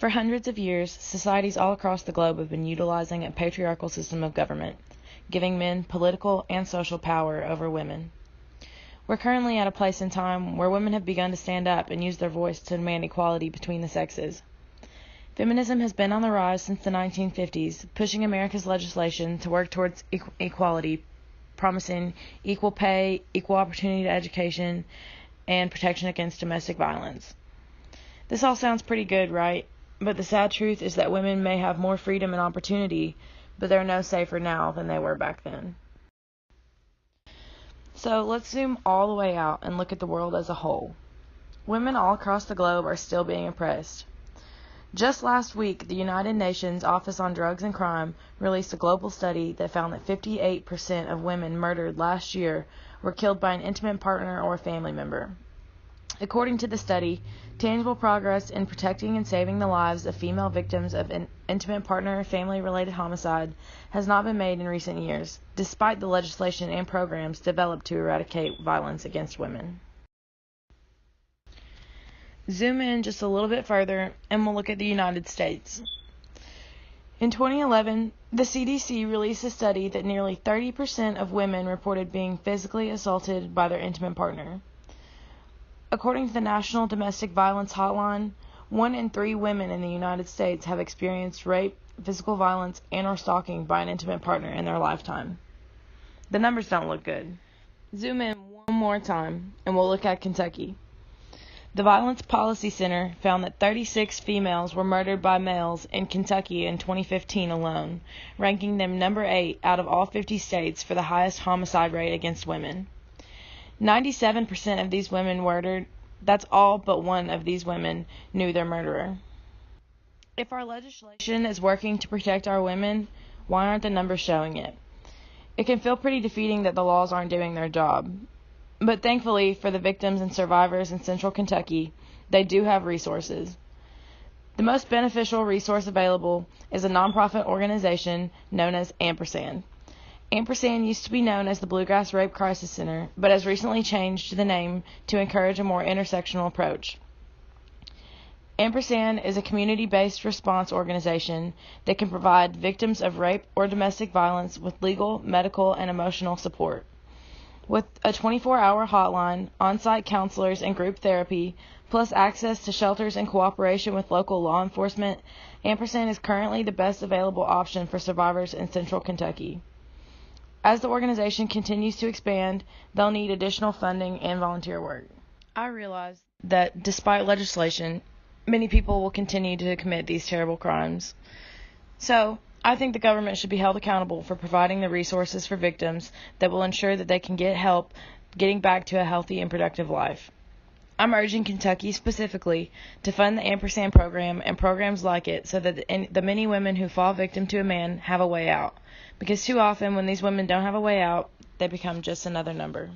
For hundreds of years, societies all across the globe have been utilizing a patriarchal system of government, giving men political and social power over women. We're currently at a place in time where women have begun to stand up and use their voice to demand equality between the sexes. Feminism has been on the rise since the 1950s, pushing America's legislation to work towards equality, promising equal pay, equal opportunity to education, and protection against domestic violence. This all sounds pretty good, right? But the sad truth is that women may have more freedom and opportunity, but they're no safer now than they were back then. So let's zoom all the way out and look at the world as a whole. Women all across the globe are still being oppressed. Just last week, the United Nations Office on Drugs and Crime released a global study that found that 58% of women murdered last year were killed by an intimate partner or family member. According to the study, tangible progress in protecting and saving the lives of female victims of an intimate partner or family-related homicide has not been made in recent years, despite the legislation and programs developed to eradicate violence against women. Zoom in just a little bit further, and we'll look at the United States. In 2011, the CDC released a study that nearly 30% of women reported being physically assaulted by their intimate partner. According to the National Domestic Violence Hotline, 1 in 3 women in the United States have experienced rape, physical violence, and/or stalking by an intimate partner in their lifetime. The numbers don't look good. Zoom in one more time, and we'll look at Kentucky. The Violence Policy Center found that 36 females were murdered by males in Kentucky in 2015 alone, ranking them number 8 out of all 50 states for the highest homicide rate against women. 97% of these women murdered, that's all but one of these women, knew their murderer. If our legislation is working to protect our women, why aren't the numbers showing it? It can feel pretty defeating that the laws aren't doing their job. But thankfully for the victims and survivors in central Kentucky, they do have resources. The most beneficial resource available is a nonprofit organization known as Ampersand. Ampersand used to be known as the Bluegrass Rape Crisis Center, but has recently changed the name to encourage a more intersectional approach. Ampersand is a community-based response organization that can provide victims of rape or domestic violence with legal, medical, and emotional support. With a 24-hour hotline, on-site counselors and group therapy, plus access to shelters and cooperation with local law enforcement, Ampersand is currently the best available option for survivors in central Kentucky. As the organization continues to expand, they'll need additional funding and volunteer work. I realize that despite legislation, many people will continue to commit these terrible crimes. So, I think the government should be held accountable for providing the resources for victims that will ensure that they can get help getting back to a healthy and productive life. I'm urging Kentucky specifically to fund the Ampersand program and programs like it so that the many women who fall victim to a man have a way out. Because too often when these women don't have a way out, they become just another number.